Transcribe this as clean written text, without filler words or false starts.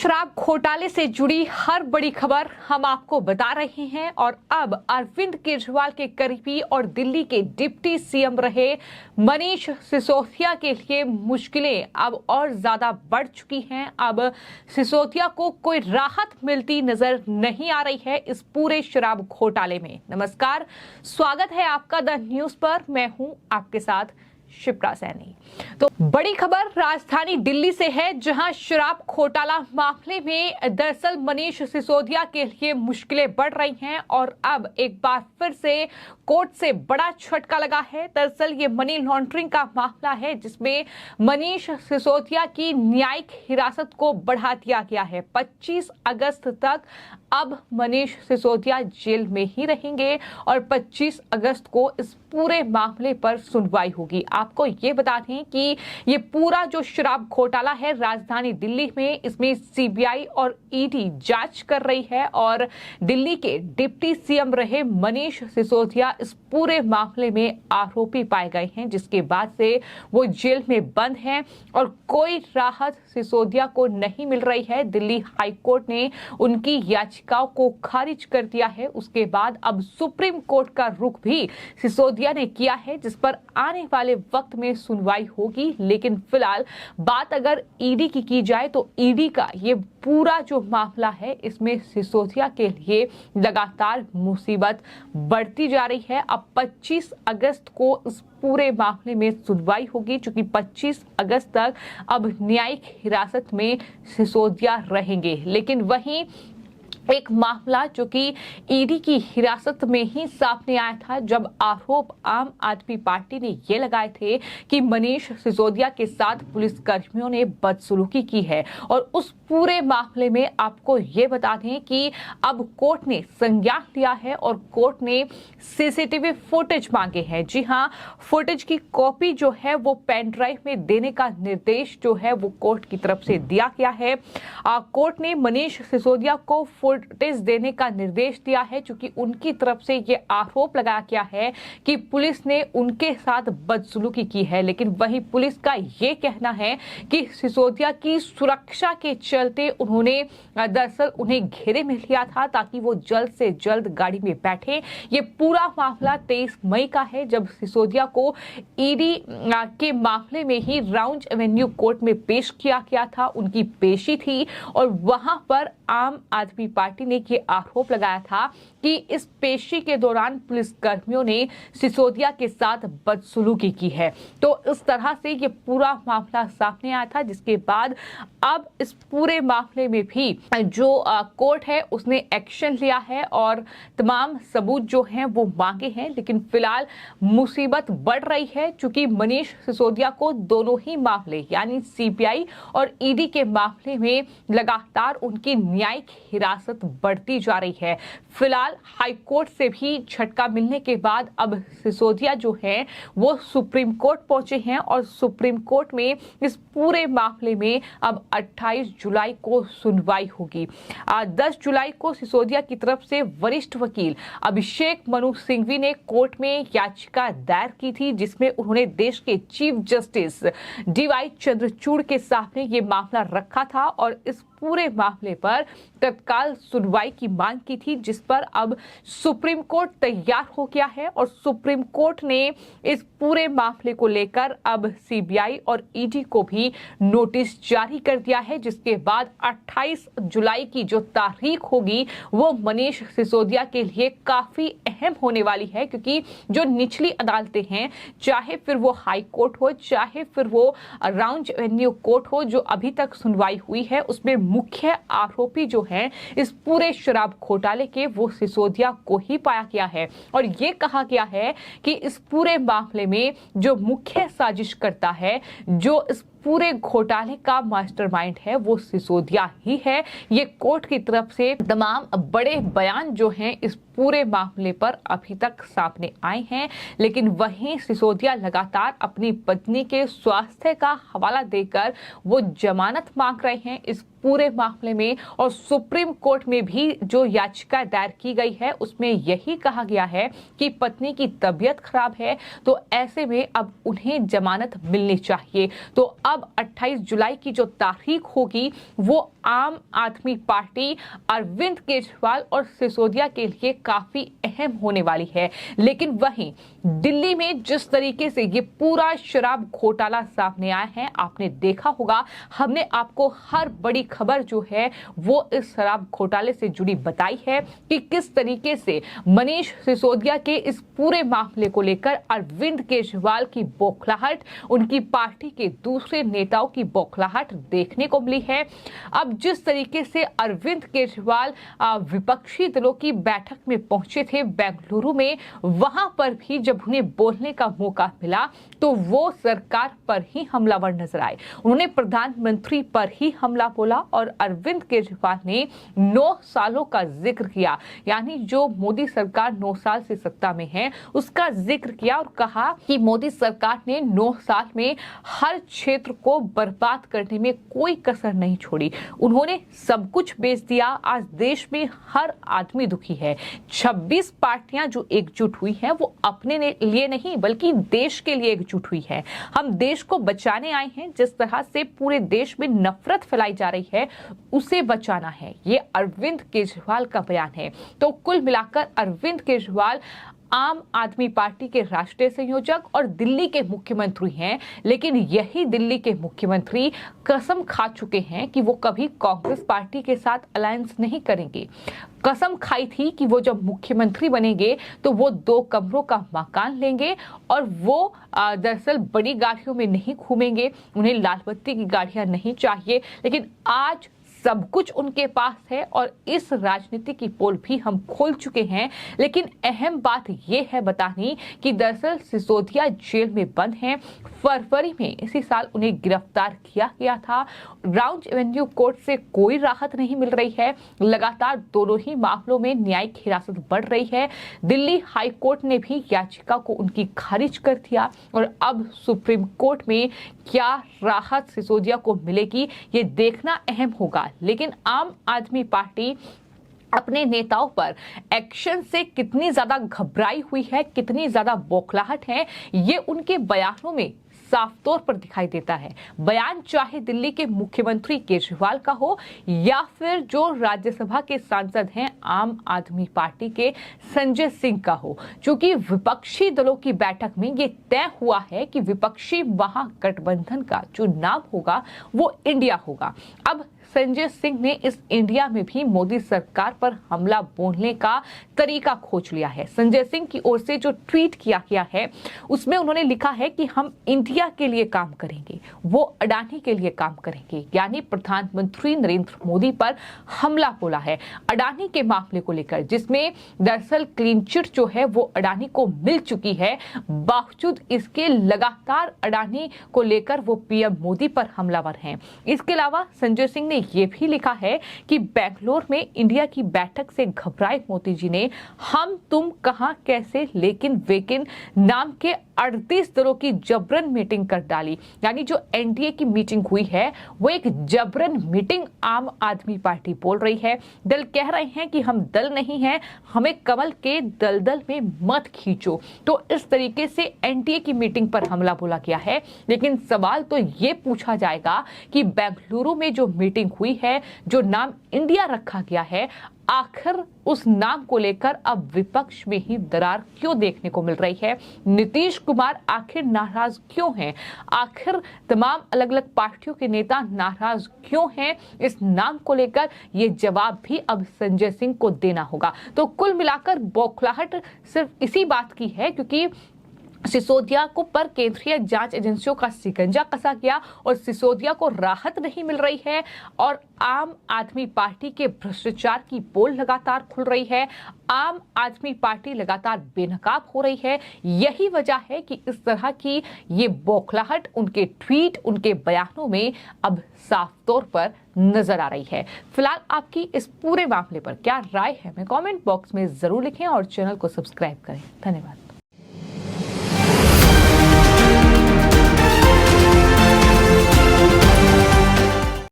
शराब घोटाले से जुड़ी हर बड़ी खबर हम आपको बता रहे हैं और अब अरविंद केजरीवाल के करीबी और दिल्ली के डिप्टी सीएम रहे मनीष सिसोदिया के लिए मुश्किलें अब और ज्यादा बढ़ चुकी हैं। अब सिसोदिया को कोई राहत मिलती नजर नहीं आ रही है इस पूरे शराब घोटाले में। नमस्कार, स्वागत है आपका द न्यूज पर। मैं हूं आपके साथ शिप्रा सैनी। तो बड़ी खबर राजधानी दिल्ली से है, जहां शराब घोटाला मामले में दरअसल मनीष सिसोदिया के लिए मुश्किलें बढ़ रही हैं और अब एक बार फिर से कोर्ट से बड़ा झटका लगा है। दरअसल ये मनी लॉन्ड्रिंग का मामला है, जिसमें मनीष सिसोदिया की न्यायिक हिरासत को बढ़ा दिया गया है। 25 अगस्त तक अब मनीष सिसोदिया जेल में ही रहेंगे और 25 अगस्त को इस पूरे मामले पर सुनवाई होगी। आपको ये बता दें कि ये पूरा जो शराब घोटाला है राजधानी दिल्ली में, इसमें सीबीआई और ईडी जांच कर रही है और दिल्ली के डिप्टी सीएम रहे मनीष सिसोदिया इस पूरे मामले में आरोपी पाए गए हैं, जिसके बाद से वो जेल में बंद हैं और कोई राहत सिसोदिया को नहीं मिल रही है। दिल्ली हाई कोर्ट ने उनकी याचिकाओं को खारिज कर दिया है। उसके बाद अब सुप्रीम कोर्ट का रुख भी सिसोदिया ने किया है, जिस पर आने वाले वक्त में सुनवाई होगी। लेकिन फिलहाल बात अगर ईडी की जाए तो ईडी का ये पूरा जो मामला है, इसमें सिसोदिया के लिए लगातार मुसीबत बढ़ती जा रही है। अब 25 अगस्त को इस पूरे मामले में सुनवाई होगी, चूंकि 25 अगस्त तक अब न्यायिक हिरासत में सिसोदिया रहेंगे। लेकिन वहीं एक मामला जो कि ईडी की हिरासत में ही सामने आया था, जब आरोप आम आदमी पार्टी ने ये लगाए थे कि मनीष सिसोदिया के साथ पुलिस कर्मियों ने बदसलूकी की है। और उस पूरे मामले में आपको ये बता दें कि अब कोर्ट ने संज्ञान लिया है और कोर्ट ने सीसीटीवी फुटेज मांगे हैं। जी हाँ, फुटेज की कॉपी जो है वो पेन ड्राइव में देने का निर्देश जो है वो कोर्ट की तरफ से दिया गया है। कोर्ट ने मनीष सिसोदिया को फुटेज देने का निर्देश दिया है, क्योंकि उनकी तरफ से ये आरोप लगाया गया है कि पुलिस ने उनके साथ बदसलूकी की है। लेकिन वही पुलिस का ये कहना है कि सिसोदिया की सुरक्षा के चलते उन्होंने दरअसल उन्हें घेरे में लिया था ताकि वो जल्द से जल्द गाड़ी में बैठे। ये पूरा मामला 23 मई का है, जब सिसोदिया को ईडी के मामले में ही राउंड एवेन्यू कोर्ट में पेश किया गया था। उनकी पेशी थी और वहां पर आम आदमी पार्टी ने ये आरोप लगाया था कि इस पेशी के दौरान पुलिस कर्मियों ने सिसोदिया के साथ बदसलूकी की है। तो इस तरह से ये पूरा मामला सामने आया था, जिसके बाद अब इस पूरे मामले में भी जो कोर्ट है उसने एक्शन लिया है और तमाम सबूत जो हैं वो मांगे हैं। लेकिन फिलहाल मुसीबत बढ़ रही है, क्योंकि मनीष सिसोदिया को दोनों ही मामले यानी सीबीआई और ईडी के मामले में लगातार उनकी न्यायिक हिरासत बढ़ती जा रही है। फिलहाल हाई कोर्ट से भी झटका मिलने के बाद अब सिसोदिया जो है वो सुप्रीम कोर्ट पहुंचे हैं और सुप्रीम कोर्ट में इस पूरे मामले में अब 28 जुलाई को सुनवाई होगी। 10 जुलाई को सिसोदिया की तरफ से वरिष्ठ वकील अभिषेक मनु सिंघवी ने कोर्ट में याचिका दायर की थी, जिसमें उन्होंने देश के चीफ जस्टिस डीवाई चंद्रचूड़ के सामने ये मामला रखा था और इस पूरे मामले पर तत्काल सुनवाई की मांग की थी, जिस पर अब सुप्रीम कोर्ट तैयार हो गया है और सुप्रीम कोर्ट ने इस पूरे मामले को लेकर अब सीबीआई और ईडी को भी नोटिस जारी कर दिया है, जिसके बाद 28 जुलाई की जो तारीख होगी वो मनीष सिसोदिया के लिए काफी अहम होने वाली है। क्योंकि जो निचली अदालतें हैं, चाहे फिर वो हाई कोर्ट हो चाहे फिर वो राउंड एवेन्यू कोर्ट हो, जो अभी तक सुनवाई हुई है उसमें मुख्य आरोपी जो है इस पूरे शराब घोटाले के वो सिसोदिया को ही पाया गया है। और ये कहा गया है कि इस पूरे मामले में जो मुख्य साजिश करता है, जो इस पूरे घोटाले का मास्टरमाइंड है, वो सिसोदिया ही है। ये कोर्ट की तरफ से तमाम बड़े बयान जो हैं इस पूरे मामले पर अभी तक सामने आए हैं। लेकिन वहीं सिसोदिया लगातार अपनी पत्नी के स्वास्थ्य का हवाला देकर वो जमानत मांग रहे हैं इस पूरे मामले में। और सुप्रीम कोर्ट में भी जो याचिका दायर की गई है उसमें यही कहा गया है कि पत्नी की तबीयत खराब है, तो ऐसे में अब उन्हें जमानत मिलनी चाहिए। तो अब 28 जुलाई की जो तारीख होगी वो आम आदमी पार्टी अरविंद केजरीवाल और सिसोदिया के लिए काफी अहम होने वाली है। लेकिन वहीं दिल्ली में जिस तरीके से ये पूरा शराब घोटाला सामने आया है, आपने देखा होगा, हमने आपको हर बड़ी खबर जो है वो इस शराब घोटाले से जुड़ी बताई है कि किस तरीके से मनीष सिसोदिया के इस पूरे मामले को लेकर अरविंद केजरीवाल की बौखलाहट, उनकी पार्टी के दूसरे नेताओं की बौखलाहट देखने को मिली है। अब जिस तरीके से अरविंद केजरीवाल विपक्षी दलों की बैठक में पहुंचे थे बेंगलुरु में, वहां पर भी जब उन्हें बोलने का मौका मिला तो वो सरकार पर ही हमलावर नजर आए। उन्होंने प्रधानमंत्री पर ही हमला बोला और अरविंद केजरीवाल ने 9 सालों का जिक्र किया, यानी जो मोदी सरकार 9 साल से सत्ता में है उसका जिक्र किया और कहा कि मोदी सरकार ने 9 साल में हर क्षेत्र को बर्बाद करने में कोई कसर नहीं छोड़ी। उन्होंने सब कुछ बेच दिया। आज देश में हर आदमी दुखी है। 26 पार्टियां जो एकजुट हुई हैं वो अपने लिए नहीं बल्कि देश के लिए एकजुट हुई है। हम देश को बचाने आए हैं। जिस तरह से पूरे देश में नफरत फैलाई जा रही है उसे बचाना है, ये अरविंद केजरीवाल का बयान है। तो कुल मिलाकर अरविंद केजरीवाल आम आदमी पार्टी के राष्ट्रीय संयोजक और दिल्ली के मुख्यमंत्री हैं, लेकिन यही दिल्ली के मुख्यमंत्री कसम खा चुके हैं कि वो कभी कांग्रेस पार्टी के साथ अलायंस नहीं करेंगे। कसम खाई थी कि वो जब मुख्यमंत्री बनेंगे तो वो 2 कमरों का मकान लेंगे और वो दरअसल बड़ी गाड़ियों में नहीं घूमेंगे, उन्हें लाल बत्ती की गाड़ियां नहीं चाहिए। लेकिन आज सब कुछ उनके पास है और इस राजनीति की पोल भी हम खोल चुके हैं। लेकिन अहम बात यह है बतानी कि दरअसल सिसोदिया जेल में बंद हैं। फरवरी में इसी साल उन्हें गिरफ्तार किया गया था। राउंड एवेन्यू कोर्ट से कोई राहत नहीं मिल रही है। लगातार दोनों ही मामलों में न्यायिक हिरासत बढ़ रही है। दिल्ली हाई कोर्ट ने भी याचिका को उनकी खारिज कर दिया और अब सुप्रीम कोर्ट में क्या राहत सिसोदिया को मिलेगी ये देखना अहम होगा। लेकिन आम आदमी पार्टी अपने नेताओं पर एक्शन से कितनी ज्यादा घबराई हुई है, कितनी ज्यादा बौखलाहट है, ये उनके बयानों में साफ तौर पर दिखाई देता है। बयान चाहे दिल्ली के मुख्यमंत्री केजरीवाल का हो या फिर जो राज्यसभा के सांसद हैं आम आदमी पार्टी के संजय सिंह का हो, क्योंकि विपक्षी दलों की बैठक में ये तय हुआ है कि विपक्षी महागठबंधन का जो नाम होगा वो इंडिया होगा। अब संजय सिंह ने इस इंडिया में भी मोदी सरकार पर हमला बोलने का तरीका खोज लिया है। संजय सिंह की ओर से जो ट्वीट किया गया है उसमें उन्होंने लिखा है कि हम इंडिया के लिए काम करेंगे, वो अडानी के लिए काम करेंगे, यानी प्रधानमंत्री नरेंद्र मोदी पर हमला बोला है अडानी के मामले को लेकर, जिसमें दरअसल क्लीन चिट जो है वो अडानी को मिल चुकी है। बावजूद इसके लगातार अडानी को लेकर वो पीएम मोदी पर हमलावर हैं। इसके अलावा संजय सिंह ने ये भी लिखा है कि बेंगलोर में इंडिया की बैठक से घबराए मोदी जी ने हम तुम कहां कैसे लेकिन वेकिन नाम के 38 दलों की जबरन मीटिंग कर डाली। यानी जो एनडीए की मीटिंग हुई है वो एक जबरन मीटिंग आम आदमी पार्टी बोल रही है। दल कह रहे हैं कि हम दल नहीं हैं, हमें कमल के दलदल में मत खींचो। तो इस तरीके से एनडीए की मीटिंग पर हमला बोला गया है। लेकिन सवाल तो ये पूछा जाएगा कि बेंगलुरु में जो मीटिंग हुई है, जो नाम इंडिया रखा गया है, आखिर उस नाम को लेकर अब विपक्ष में ही दरार क्यों देखने को मिल रही है? नीतीश कुमार आखिर नाराज क्यों हैं? आखिर तमाम अलग अलग पार्टियों के नेता नाराज क्यों हैं इस नाम को लेकर? ये जवाब भी अब संजय सिंह को देना होगा। तो कुल मिलाकर बौखलाहट सिर्फ इसी बात की है क्योंकि सिसोदिया को पर केंद्रीय जांच एजेंसियों का शिकंजा कसा गया और सिसोदिया को राहत नहीं मिल रही है और आम आदमी पार्टी के भ्रष्टाचार की पोल लगातार खुल रही है। आम आदमी पार्टी लगातार बेनकाब हो रही है। यही वजह है कि इस तरह की ये बौखलाहट उनके ट्वीट, उनके बयानों में अब साफ तौर पर नजर आ रही है। फिलहाल आपकी इस पूरे मामले पर क्या राय है, मैं कमेंट बॉक्स में जरूर लिखें और चैनल को सब्सक्राइब करें। धन्यवाद।